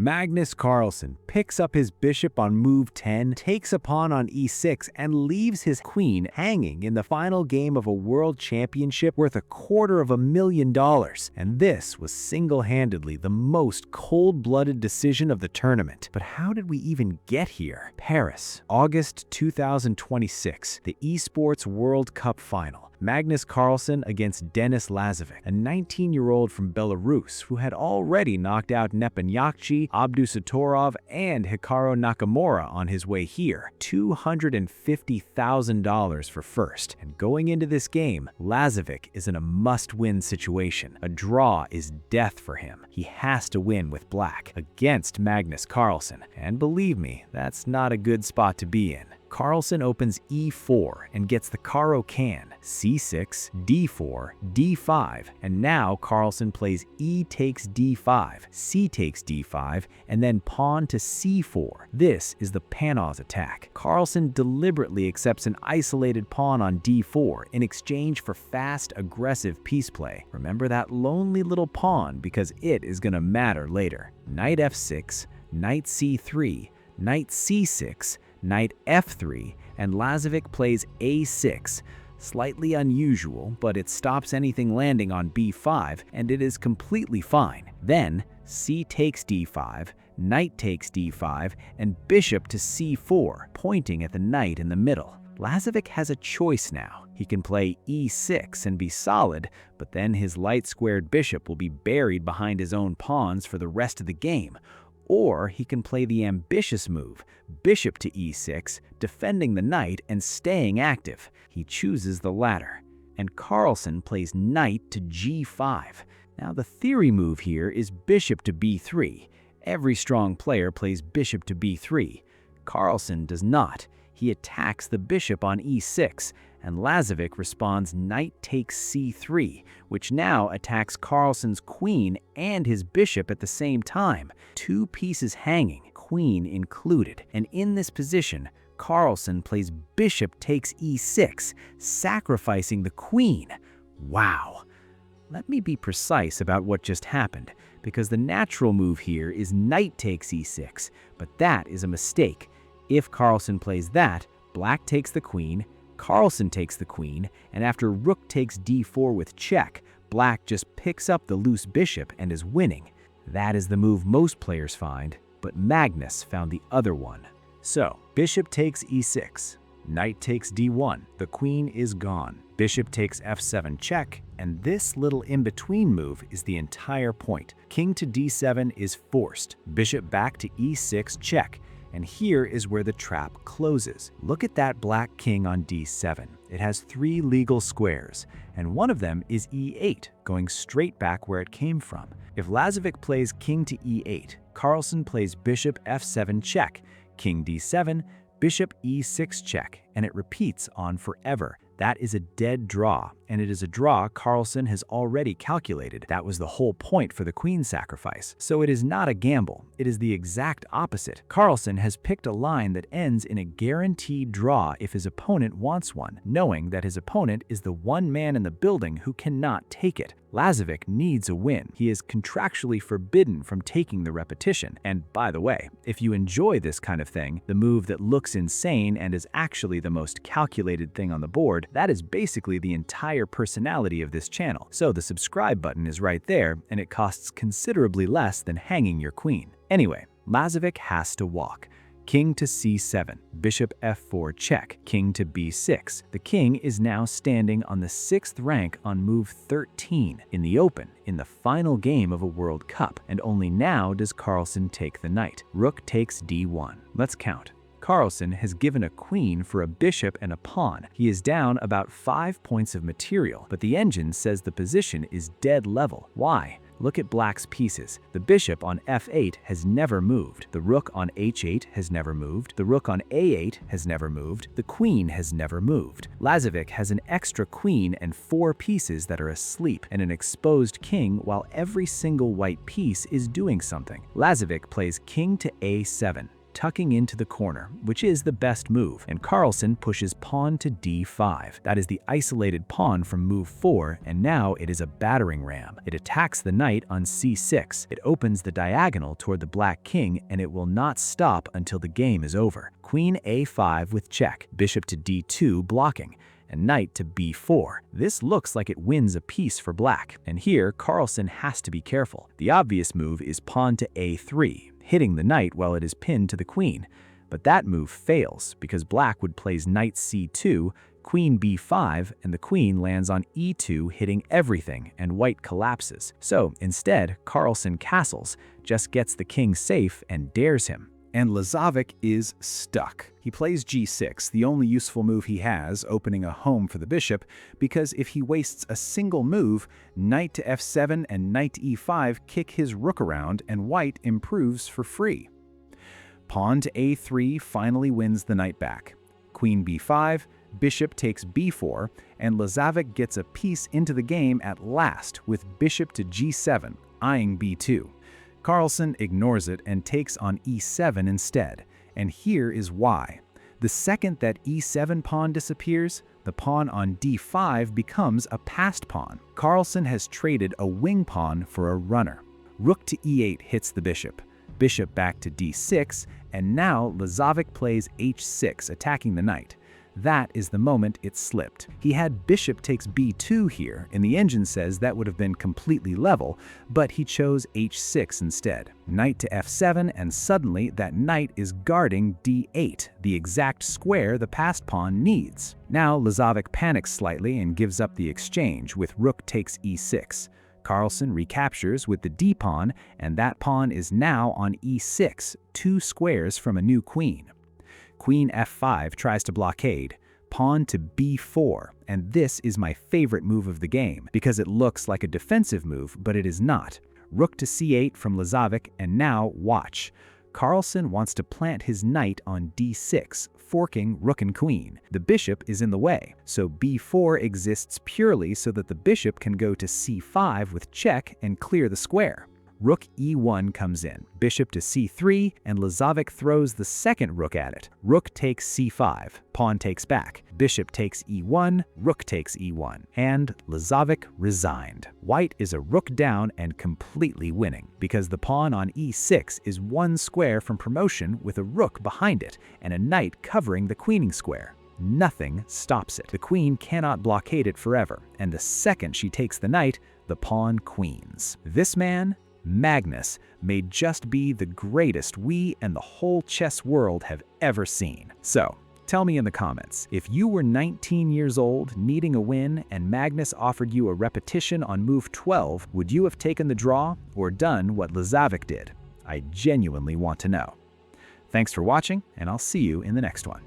Magnus Carlsen picks up his bishop on move 10, takes a pawn on e6, and leaves his queen hanging in the final game of a world championship worth $250,000. And this was single-handedly the most cold-blooded decision of the tournament. But how did we even get here? Paris, August 2026, the Esports World Cup final. Magnus Carlsen against Denis Lazavik, a 19-year-old from Belarus who had already knocked out Nepomniachtchi, Abdusattorov, and Hikaru Nakamura on his way here. $250,000 for first. And going into this game, Lazavik is in a must-win situation. A draw is death for him. He has to win with black against Magnus Carlsen. And believe me, that's not a good spot to be in. Carlsen opens e4 and gets the Caro-Kann, c6, d4, d5, and now Carlsen plays e takes d5, c takes d5, and then pawn to c4. This is the Panoz attack. Carlsen deliberately accepts an isolated pawn on d4 in exchange for fast, aggressive piece play. Remember that lonely little pawn because it is going to matter later. Knight f6, knight c3, knight c6, knight f3, and Lazavik plays a6. Slightly unusual, but it stops anything landing on b5, and it is completely fine. Then, c takes d5, knight takes d5, and bishop to c4, pointing at the knight in the middle. Lazavik has a choice now. He can play e6 and be solid, but then his light-squared bishop will be buried behind his own pawns for the rest of the game. Or he can play the ambitious move, bishop to e6, defending the knight and staying active. He chooses the latter. And Carlsen plays knight to g5. Now the theory move here is bishop to b3. Every strong player plays bishop to b3. Carlsen does not. He attacks the bishop on e6, and Lazavik responds knight takes c3, which now attacks Carlsen's queen and his bishop at the same time. Two pieces hanging, queen included. And in this position, Carlsen plays bishop takes e6, sacrificing the queen. Wow. Let me be precise about what just happened, because the natural move here is knight takes e6, but that is a mistake. If Carlsen plays that, black takes the queen, Carlsen takes the queen, and after rook takes d4 with check, black just picks up the loose bishop and is winning. That is the move most players find, but Magnus found the other one. So, bishop takes e6, knight takes d1, the queen is gone. Bishop takes f7 check, and this little in-between move is the entire point. King to d7 is forced, bishop back to e6 check. And here is where the trap closes. Look at that black king on d7. It has 3 legal squares, and one of them is e8, going straight back where it came from. If Lazavik plays king to e8, Carlsen plays bishop f7 check, king d7, bishop e6 check, and it repeats on forever. That is a dead draw, and it is a draw Carlsen has already calculated. That was the whole point for the queen sacrifice. So it is not a gamble. It is the exact opposite. Carlsen has picked a line that ends in a guaranteed draw if his opponent wants one, knowing that his opponent is the one man in the building who cannot take it. Lazavik needs a win. He is contractually forbidden from taking the repetition. And by the way, if you enjoy this kind of thing, the move that looks insane and is actually the most calculated thing on the board, that is basically the entire personality of this channel. So the subscribe button is right there, and it costs considerably less than hanging your queen. Anyway, Lazavik has to walk. King to c7, bishop f4 check, king to b6. The king is now standing on the 6th rank on move 13 in the open, in the final game of a World Cup, and only now does Carlsen take the knight. Rook takes d1. Let's count. Carlsen has given a queen for a bishop and a pawn. He is down about 5 points of material, but the engine says the position is dead level. Why? Look at black's pieces. The bishop on f8 has never moved. The rook on h8 has never moved. The rook on a8 has never moved. The queen has never moved. Lazavik has an extra queen and 4 pieces that are asleep and an exposed king while every single white piece is doing something. Lazavik plays king to a7. tucking into the corner, which is the best move, and Carlsen pushes pawn to d5. That is the isolated pawn from move 4, and now it is a battering ram. It attacks the knight on c6. It opens the diagonal toward the black king, and it will not stop until the game is over. Queen a5 with check, bishop to d2 blocking, and knight to b4. This looks like it wins a piece for black, and here Carlsen has to be careful. The obvious move is pawn to a3, hitting the knight while it is pinned to the queen. But that move fails because black would plays knight c2, queen b5, and the queen lands on e2, hitting everything, and white collapses. So instead, Carlsen castles, just gets the king safe and dares him. And Lazavik is stuck. He plays g6, the only useful move he has, opening a home for the bishop, because if he wastes a single move, knight to f7 and knight to e5 kick his rook around, and white improves for free. Pawn to a3 finally wins the knight back. Queen b5, bishop takes b4, and Lazavik gets a piece into the game at last with bishop to g7, eyeing b2. Carlsen ignores it and takes on e7 instead, and here is why. The second that e7 pawn disappears, the pawn on d5 becomes a passed pawn. Carlsen has traded a wing pawn for a runner. Rook to e8 hits the bishop, bishop back to d6, and now Lazavik plays h6, attacking the knight. That is the moment it slipped. He had bishop takes b2 here, and the engine says that would have been completely level, but he chose h6 instead. Knight to f7, and suddenly that knight is guarding d8, the exact square the passed pawn needs. Now Lazavik panics slightly and gives up the exchange with rook takes e6. Carlsen recaptures with the d-pawn, and that pawn is now on e6, 2 squares from a new queen. Queen f5 tries to blockade, pawn to b4, and this is my favorite move of the game because it looks like a defensive move, but it is not. Rook to c8 from Lazavik, and now watch. Carlsen wants to plant his knight on d6, forking rook and queen. The bishop is in the way, so b4 exists purely so that the bishop can go to c5 with check and clear the square. Rook e1 comes in, bishop to c3, and Lazavik throws the second rook at it. Rook takes c5, pawn takes back, bishop takes e1, rook takes e1, and Lazavik resigned. White is a rook down and completely winning, because the pawn on e6 is 1 square from promotion with a rook behind it and a knight covering the queening square. Nothing stops it. The queen cannot blockade it forever, and the second she takes the knight, the pawn queens. This man, Magnus, may just be the greatest we and the whole chess world have ever seen. So, tell me in the comments, if you were 19 years old, needing a win, and Magnus offered you a repetition on move 12, would you have taken the draw or done what Lazavik did? I genuinely want to know. Thanks for watching, and I'll see you in the next one.